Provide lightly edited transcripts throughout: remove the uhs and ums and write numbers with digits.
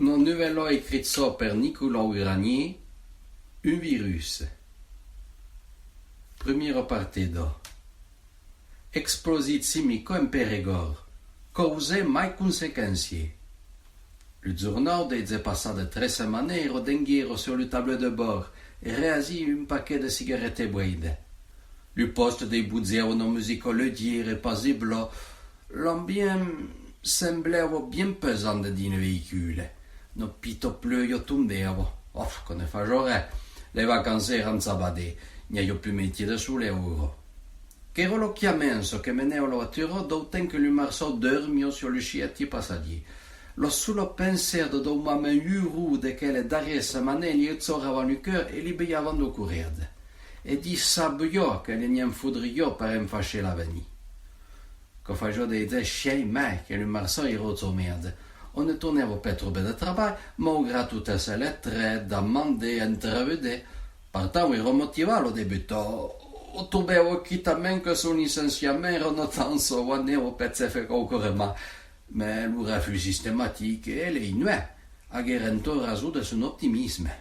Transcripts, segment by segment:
Un nuovo scritto per Nicolas Granier, un virus. Primo partido. Explosit simico in Périgord, cause mai consequenze. Le journal disait passé de 3 semaines rodenghiero sur le tableau de bord et réagit un paquet de cigarettes boides. Le poste dei buzzeo non musico leggero e paisible, l'ambiance semblait bien pesante di un véhicule. No pito pleuio tombevo. Come facciore, le vacanze erano sabadè, non ho più métier da sole ora. Che ero lo chiamenso che meneo la voiture d'autant que le marceau dormio sur le sciati passaggi. Lo solo pensiero da una rude che le darie settimane gli zoravano il cuore e li beiavano correre. E di sabbio che le non fudrio per infascer la veni. Che facevo dire scei me che le marceau era zommerde. On ne tornava per trouver de travail, malgré toutes ces lettres, d'amende, entrevede. Partant, ero motivato debutto. O trovevo chiaramente che son licenziamento non tanto guadagnevo per fare ancora ma il refus systématique e le inuè, agherento raso de son optimisme.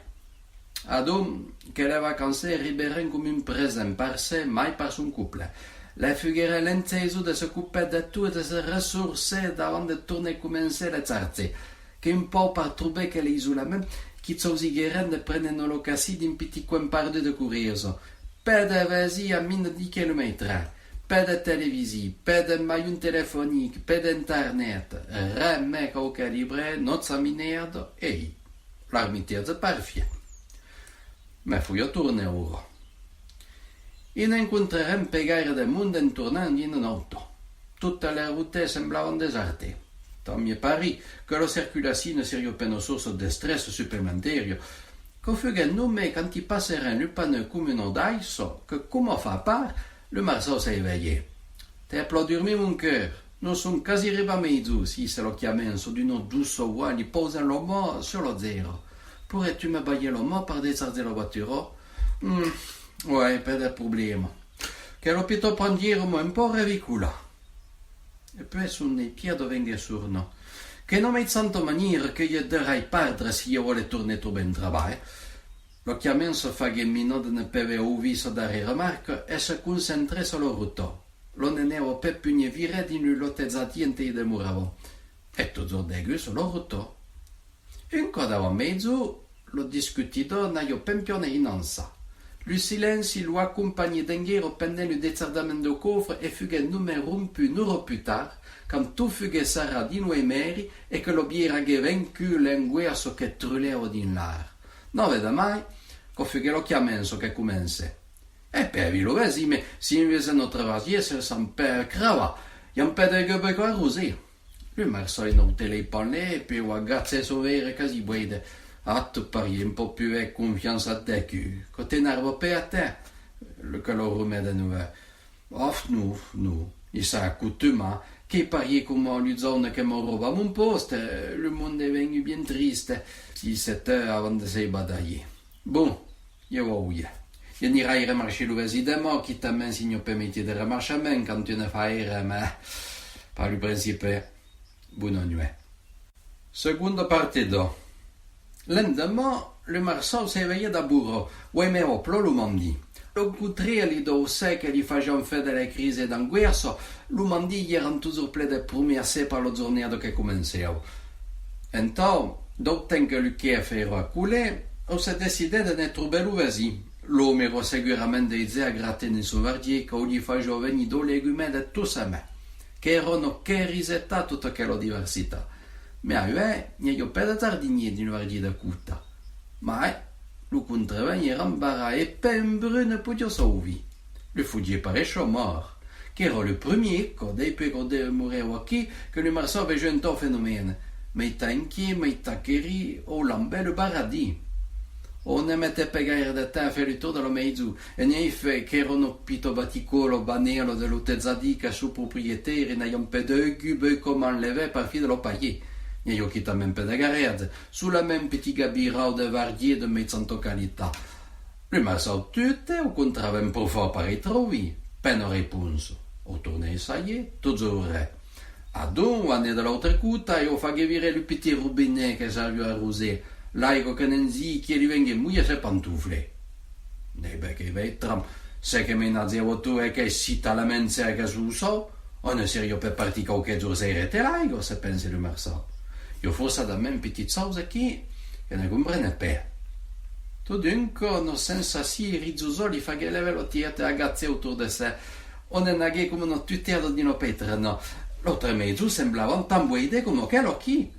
Adom, che le vacanze riberen come un present per sé, mai per son couple. Le fughere l'inteso de se couper de tout et de se ressourcer avant de tourner commencer le zarze, che un po' per trouver che l'isolement, qui s'osigeren de prendre l'occasion d'un petit coin perdu de curioso, pas de vasi à 10 kilomètres, pas de télévision, pas de maillon téléphonique, pas d'internet, rien qu'au calibre, notre minerdo, et l'armitière de parfait. Mais faut y tourner ora. In incontrerem pegare del mondo intorno in auto. Tutte le route semblavano deserte. Tant mieux pari que la circulation serait une source de stress supplémentaire. Qu'au fugge nommé quand il passerait le panneau communal d'aïso, que comment fa part, le marceau s'est éveillé. T'es applaudurmi mon cœur. Nous sommes quasi arrivés à mezzo, si c'est le chiamenso d'une douce voix, li pose l'homme sur le zéro. Pourrais-tu me bailler l'homme par décharger la voiture? Ouais, pas de problème. Che lo pito prandiero un po' ridicolo. E poi sono i piedi vengono surno. Che non mi sento maniera che io dovrei perdere se io vuole tornare a ben travaglio. Lo chiamenso fa che mi non ne peve o viso dare remarque e si concentra sulla rotta. Lo nenevo per più vire di nullotezzatiente e demoravo. E tutto degu sulla rotta. Un codavo a mezzo, lo discutito na io pempione in ansa. Le silenzio lo accompagnait d'enghiero pendant le détardamento del coffre e fugge numero rompu un'ora più tard, quand tout fugge sarà di noi meri e che lo biera che vencu l'enguerso che trulleva din l'ar. Non vede mai, che fugge lo chiamenso che commence. E per vi lo vesime, si invece non travasiesse san per crava, e un pe de gobbe qua rosé. Le marsoi non te le panne e più a grazie sovere casi buede. Ah, tu pari un po' più e confianza a te che te nervo per te, che lo rimede nuove. No, il sarà coutume, che pari come le zone che mi roba mon poste, le mondo è venuto bien triste, si c'était avant de se batailler. Bon, io voglio. Io ne irai remarcher le vesidement, qui t'a m'enseigne per métier de remarchement quand tu ne fais mais par le principe, buona nuit. Seconda partido. Lendemain, le marceau s'est éveillé d'abord, où il m'avait plu mandi. Le cutrieri d'ossè che gli facevano fare delle crisi d'anguerso, lo mandi erano toujours plein de promesse per lo giornata che cominciava. Então, d'autant que le chef era coulé, on s'est décidé de ne trouver le vasi. L'homme era sicuramente idea a gratter nel suo verdier che gli faceva venire due legumi di tutte le me, che erano che risetta tutta quella diversità. Ma non ho pas de giardinier di una vergine cuta. Ma lo contravegno era imbarà e pen brune podio sauvi. Le fuggier parecchio mort, che era le premier, che dopo che morivo qui, che le marceau aveva un fenomeno. Ma i tanchi, ma i taccheri, o l'ambello baradì. O ne mette pegare da te a fare il tour dello mezzo, e ne fa che erano pito baticolo, banelo dell'utezzadica su proprietari, ne un peu gube come enlevé par fil dello paillet. E ho chiesto un po' di garezza, sulla même petit gabirao de vardier de mezzanto qualità. Le marceau tutte o contrava un po' fort per i trovi, pena risposto. O tornei a essayer, toujours. Adun, anne dall'altra cuta, io fa che il petit robinet che sa lui arrosé, l'aico che non si, che gli venga muia se pantufle. Ne beh che vetram, se che me nazevo tu e che si talamente che su so, o ne serio per parti qualche giorno se te l'aico, se pensi lui marso. Io forse da me un petit sauce qui, che ne comprende per. Tu dunque, no senza si rizzusoli fa che leve lo tiete agazze autour de sé, o ne naghe come uno tutero di no petre, no. L'altro mezzo sembrava un tambuide come che lo chi.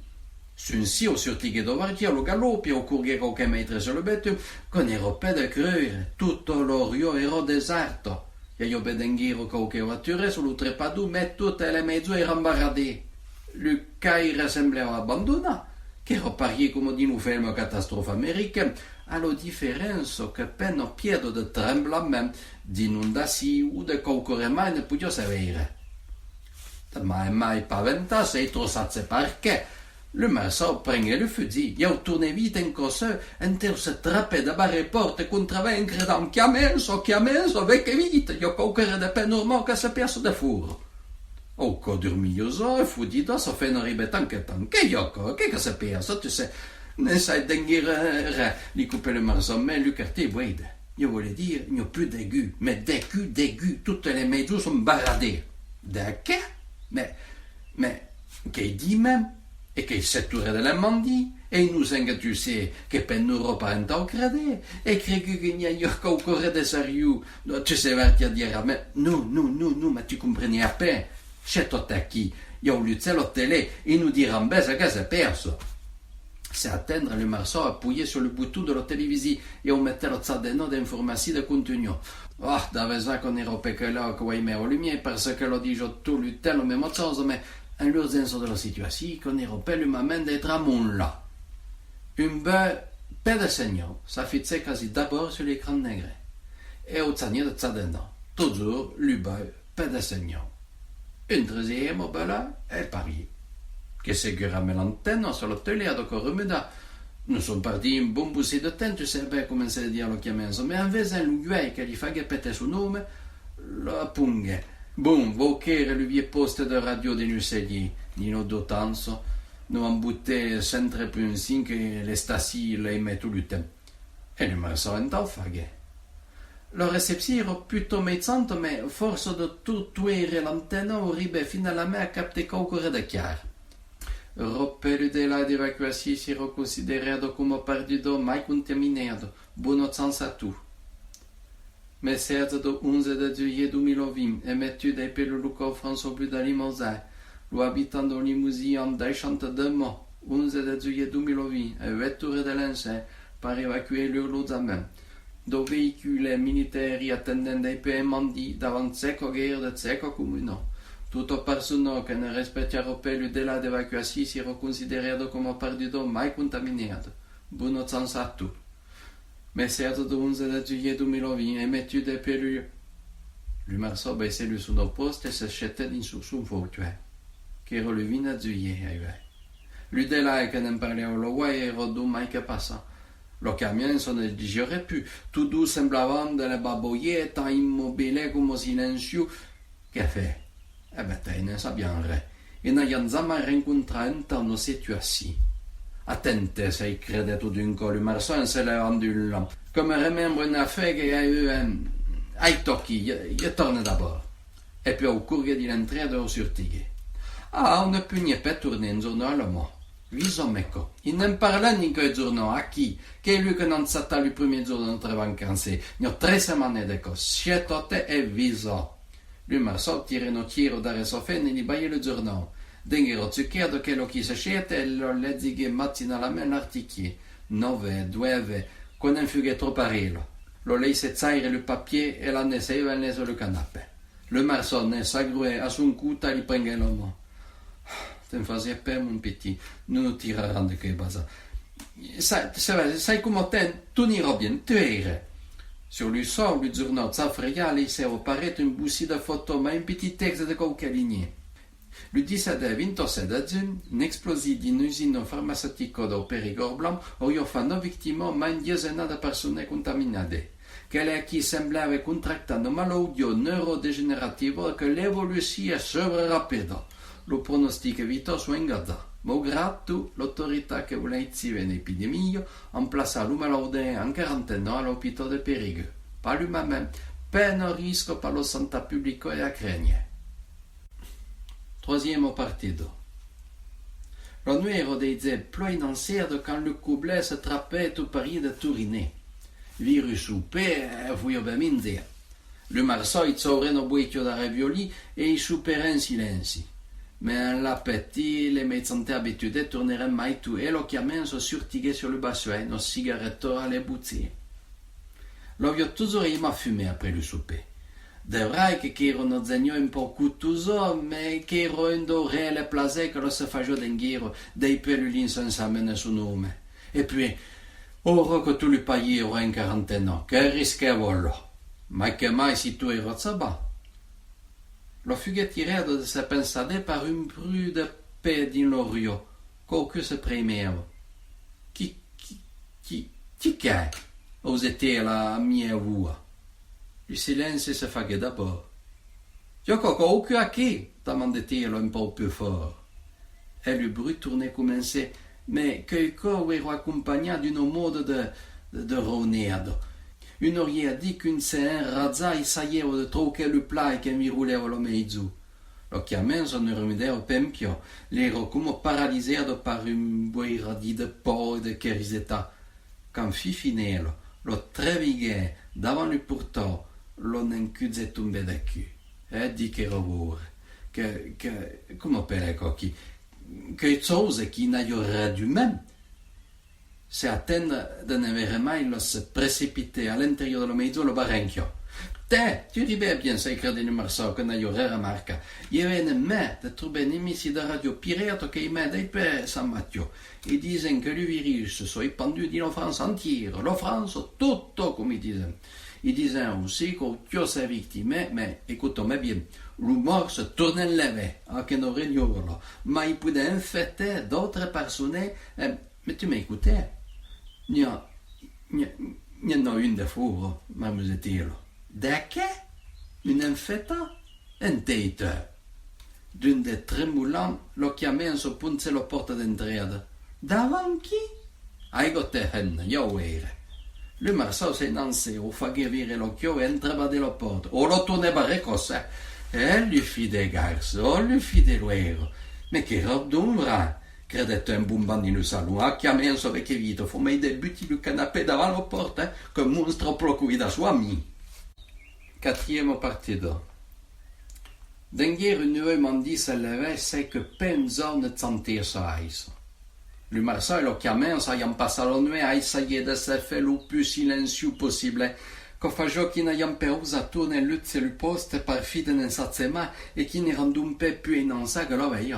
Sun si o surtighe dovarchia lo galoppi o curghe qualche metro sul betum, con ero pe de crure, tutto l'orio ero deserto. E io bedenghiro qualche voiture sullo trepadu, me tutte le mezzo erano barradè. Le caire semblava abbandonare, che ero parier come di un film catastrofe américaine, alla differenza che appena piede de tremblement, di inondazioni o de qualche mai ne podia sapere. Ma è mai paventa sei trossazze perché le marso prende le fusil, io tourne vite in corso, enter se trappe da barre porte contro vencre da un chiamenso, vecchie vite, io qualche de pe normale che si perso da furo. O co dormioso e fudito so fe non ribet anche io che si perso, tu sai, ne sai denghire li couper le marso, mais le quartier voide. Io voulais dire, il n'y a plus d'aigu, mais d'aigu, tutte le mezzo sono barradè. De che? Mais, che di me? E che il settore delle mandi? E nous que tu sais che per l'Europa non t'ho crede? E credi che n'y a qualcosa de sérieux? Tu sais verti a dire a me? Non, ma tu comprends à peine. C'è tutto qui. Io ho l'uccello télé e nous diranno bene che si è perso. C'est attendre le marceau appuyer sur le bouton de la télévision et on mettait le tzadeno d'informations de contenu. Oh, davvero qu'on ero là che vuoi mettere lumière parce que lo dico tout le temps la même chose, mais en l'urgence de la situation, qu'on ero per l'humain d'être à mon là. Un bel peu de seigneur s'affichait quasi d'abord sur l'écran nègre. Et au tzanier de tzadeno, toujours le bel peu de seigneur. Un troisième au bel et parier. Che seguiranno l'antenna sulla tele ad corrumida. Nous sommes partis un bon bousset de temps, tu sais bien comment c'est dire lo chiamenzo, mais invece lui che gli fa che pete suo nome, lo appunge. Bon, vochere lui vie poste de radio de Nucegli, di no dotanzo, nous han butté sempre più in sin che le stasi le metto lutte. E le marso en tal faghe. Lo recepsiro piuttosto mezzanto, mais forse de tuttuere l'antenna arrive fino alla me a capte qualcosa da chiaro. Roppello della evacuazione si era considerato come perduto mai contaminato. Buon senso a tu. Messaggio del 11 de juillet 2020 émettu depuis le local François But de Limousin. L'habitant de Limousin en déchante de mots. 11 de juillet 2020 et 8 heures de l'ancien per évacuer l'Urlozamène. Do veicoli militari attendendo ai PMD davanti secco guerra de secco comunale. Tutto persone che non rispettano più della evacuazione si era considerato come perduto mai contaminato. Buon senso a tu. Messaggio del 11 juillet 2020 émettu depuis le marceau baissé le son poste et se jetait in su un fortuaire. Che era le 20 juillet. Lui della che non parlava lo guai era mai che passa. Lo camion se ne digerait più. Tutto semblavano delle baboiette immobili come silenzio. Che fa? Eh ben, te ne sappiamo re. E non abbiamo jamais rincontrato in una situazione. Attente se credeto dunque, le marceau se l'è rendu come remembro une affaire che ha eu ai tocchi, io torno d'abord. E poi au cours di l'entrée de surtighe. Ah, on ne peut nie pas tourner un giorno alla mo. Visomecco. Il non parla ni quel giorno a chi? Che è lui che non sa il primo giorno di nostre vacanze. Ne ho 3 settimane di cose. Scietote e viso. Lui mi ha sortire no tiro dare sofene di baie il giorno. Denghero zucchero che lo chi si sciete e lo lezzighe mattina la men articchi. 9, 2, con un fughe troppo arelo. Lo lei se zaire le papier e la ne seiva ne sur le canapé. Le marceau ne s'agrue a son cuta li prende l'homme. Ten faisais pas mon petit, nous tirerons de che basa. Sai come te, tu n'ira bien, tu ire. Sur le sort, le journal s'affreya, s'est apparaît une boussée de photos, mais un petit texte de qualche ligne. Le 17 e 27 giugno, un'esplosione di un'usina farmaceutica del Périgord blanc aurait fait 9 vittime, ma une dizaine de personnes contaminate. Quelle qui semblava contractare una malattia neurodegenerativa che l'evoluzione è super rapida. lo pronostic vitò su ingata. Malgrado l'autorità che voleva un'epidemia, en plaça l'humalaude en quarantaine à l'hôpital de Périgueux. Pas lui-même, peine risque par la santé publique et à craigner. Troisième partido. La nuero disait plus inancière quand le coublet se trappait tout Paris de Touriné. Virus ou paix, voyons bien dire. Le marceau il saurait nos boîtiers de ravioli et il souperait en silence. Mais l'appétit, les médecins habitués tourneraient mai tout et l'occhiamen se surtiguait sur le bassin, nos cigarettos à les boutir. L'avio toujours aimé fumer après le souper. De vrai che erano zegno un po' cuttuso, ma che ero un reale plaisir che lo se faceva d'inghiero dei pelulini senza meno su nome. E poi, ora che tu li paghi ora in quarantaine, che rischiavolo? Ma che mai si tu ero zaba? Lo fughe tirato de se pensade par un bruit de paix din l'orio, qualche se premeva. Chi che? Osete la mia voix. Le silence se faisait d'abord. Y'a coco à qui? Demandait-il un peu plus fort. Et le bruit tournait commençait, mais que era accompagné d'une mode de ronneado. Une oreille a dit qu'une scène razza essayait de troquer le plat et qu'elle mi roulait au mezzo. L'occhiamen ne remettait au pempio, l'ero come paralysé par une boira de peau et de cherisetta. Quand Fifinello lo treviguait devant le portail, l'on incuse tombé da cul. Di che rovore, come per cocchi, che chose qui n'aillerait du même. Se attendre de ne verre mai lo se précipiter à l'intérieur de lo mezzo lo barranchio. Tu ribais bien sacré de marceau que n'aillerait remarque. Il y avait une main de trouver une émission de radio pirate qui m'a dit San Matteo. Ils disaient que le virus soit pendu dans la France entière, la France tutto, comme ils disaient. Ils disaient aussi que Dieu s'est victime, mais écoutez-moi bien, l'humour se tournait levé, à que nous régnons, mais il pouvait infecter d'autres personnes. Mais tu m'écoutais? Il y en a une de fou, m'amusait-il. De che? Une infetta? Un tête. D'un des tremolants, lo chiamait su punze la porta d'entrada. Davant chi? Hai gotte hen, io era. Le marceau s'est lancé, au faghe vire l'occhio e entrava della porta. O lo tourneva recossa. E lui fit des garçons, lui fit des luero. Mais che robe d'ombra! Credette un bombando nel salon, a chiamare un vecchio vito, fumai del butti del canapé davanti alla porta, che mostro procui da sua ami. Quatrième partido. Denguer une nuée mandi se levait, c'est que penso ne sentir sa iso. Le marceau lo chiamait, ayant passé la nuit à essayer de se faire le plus silencieux possible, che faceva che n'ayant perusa tourner l'ut le poste par fide nel satsema e che ne rendait un peu plus énoncé que la veille.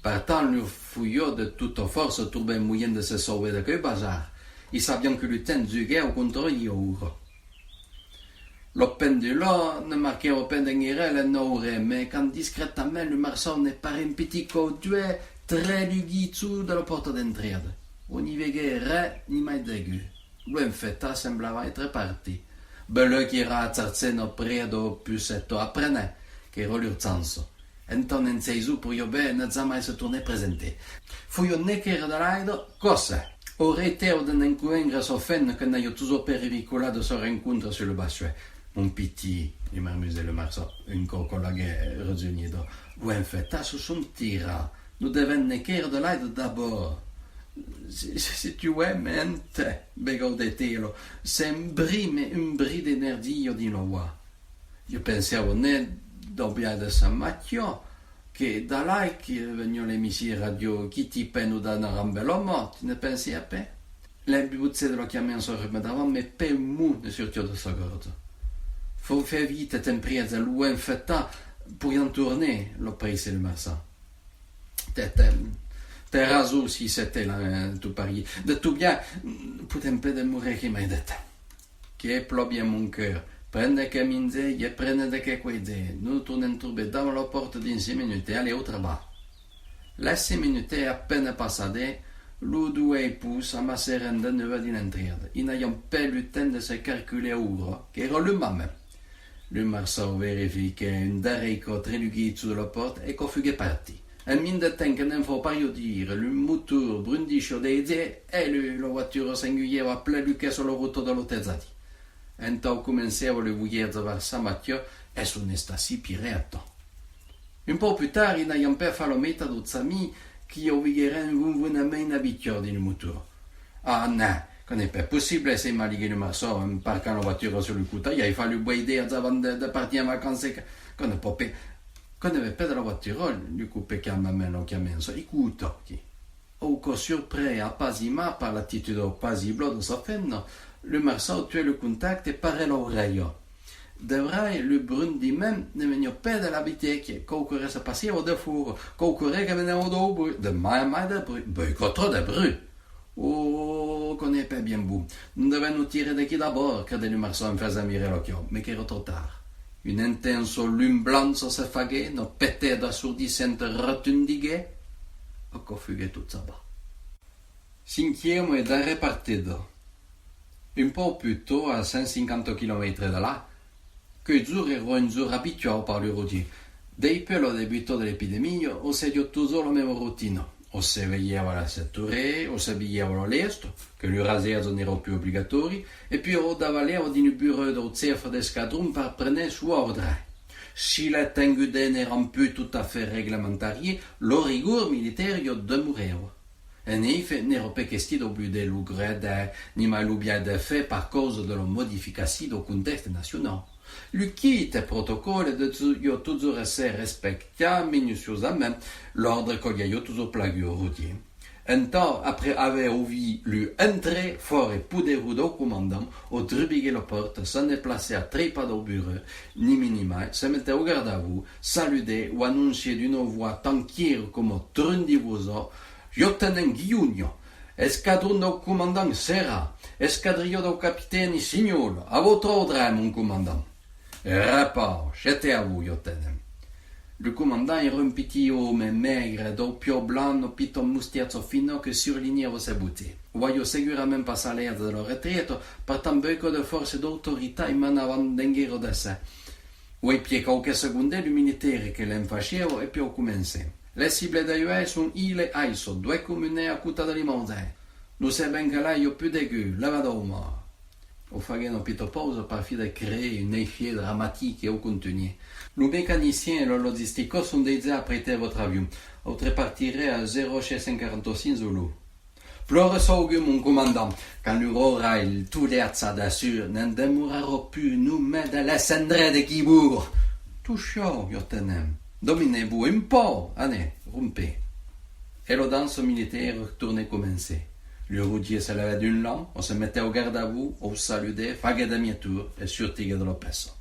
Partant, le fouillot de toute force trouvait un moyen de se sauver de quel bazar. Il savait que le temps du guerre au contrôle y ouvre. Le pendule ne marquait au pendengere le n'aurait, mais quand discrètement le marceau ne paraît un petit côté très luguitsu de la porte d'entrée. On n'y veillait rien ni mai d'aigu. L'infetta semblava être parti. Bello qui era atterzeno predo pusetto apprenait, che era l'ursanzo. Entonces en seisu pour iobe ne jamais se tourner présenté. Fui un necker de l'aido, cosa? Aurait été de n'encuengre s'offenne que n'aille toujours perivicola de se rencontre sur le bassin. Mon petit, il m'amusait le marceau, un collègue résunido. Vous en faites à ce son tira. Nous devons necker de l'aido d'abord. Si tu aimes, begaudetelo, c'est un bris d'énergie di loa. Io pensavo ne dobbia de San Matteo, che da là che vengono le emissioni radio chi ti penno da una rambella morte, ne pensi a pe? Le buzze dello chiamano so rimedavano, ma pe un mu ne sortio da sa gordo. Faut faire vite temprieza, l'ou infetta, pour y en tourner, l'ho preso il marsa. T'es raso si c'était là, tout Paris. De tout bien, pour un peu de mourir qui m'a dit. Che plo bien mon cœur. Prende che minze e prende de che quede. Nous tournons trouver dans la porte d'une 6 minutes et aller au travail. Les 6 minutes à peine passées, l'eau doué pousse à ma serende neuve d'une entrée. Ils n'ayant pas le temps de se calculer à ouvre, qui era le même. Le marceau verifica un d'arrico trelughi sulla porta e cofughe parti. E min de temps che non faut pas dire, le moteur brundisce d'aider e la voiture singulière a plein du che sulla rotta dell'Otezzati. Então començava le voyage vers Saint-Mathieu e sono stati piretto. Un po' più tardi, n'ayant pas fait la metà d'autres amis qui ouvrirent un main habituel del moteur. Ah non, ce n'est pas possible, c'est malgré le marceau, en parquant la voiture sur le côté, il a fallu boire avant de partir en vacances. Qu'on n'avait pas de la voiture, le coupé quand même non chiamenso, écoute, au cas surpris à Pasima par l'attitude paisible de sa femme, le marceau tuait le contact et parlait l'oreille. De vrai, le brundi même ne venait pas de l'habitude, qu'aucurait se passer au défour, qu'aucurait que venait au dos, de mai de bruit, trop de bruit. Oh, qu'on n'est pas bien beau. Nous devons nous tirer de qui d'abord, car le marceau me faisait mirer l'occhio, mais qu'il era trop tard. Une intense lume blanche se faguait, nos pétés d'assourdissante rotundigue, e cofughe tout ça bas. Cinquième et dernier partido. Un po' più tôt, à 150 km de là, que jour era un jour habitual par le routier. Depuis le début de l'épidémie, on s'est dit toujours la même routine. On se vegliava alla 7 ore, on s'abbigliava all'est, che le rasers non erano più obbligatori, e poi on davaleva di un bureau del chef d'escadron per prendere su ordre. Si les tengudes n'étaient plus tout à fait réglementariées, le rigueur militaire demeurait. En effet, n'era pas question d'oublier l'ugrede, ni malubia de fait par cause de la modification du contexte national. Le quitte protocole de toujours essere respecté minutieusement l'ordre qu'il y a toujours plagué au routier. Un temps après avoir oublié l'entrée fort et poudreux du commandant, au drubiguer la porte, s'en déplaçait à très pas au bureau, ni minima, se mettait au garde à vous, saluait ou annonçait d'une voix tranquille comme trundivosa, Lieutenant Guillugno, escadron du commandant Serra, escadrillo du capitaine Signolo, à votre ordre, mon commandant. Rapport, j'étais à vous, lieutenant. Le commandant era un petit homme maigre, doppio blanc, piton mustiazzo fino che surlignava ses bottes. Voglio sicuramente passare l'air dello retreto, per tan poco de force e d'autorità emanavano d'enghiero da sé. Vuoi più qualche secondo il militare che le faceva e poi commencé. Le cible de UE sono Ile Aiso, due comuni a Cuta de Limonze. Nous savons ben che là il y a più d'aigu, lavadoma. Au fagano pito pause par fil de créer un effet dramatique et au contenu. Le mécanicien et le logistique sont déjà apprêtés à votre avion. Vous répartirez à 0,545 Zulu. Flore saugue, mon commandant, quand l'aurora et tout l'air d'assure, n'en demeurera plus nous mettre dans la cendre de Kibourg. Tout chaud, lieutenant. Dominez-vous un peu, allez, rompez. Et la danse militaire retournait commencer. Le routier se levait d'une langue, on se mettait au garde à vous, on saluait, faguait de mi tour et sortait de la peste.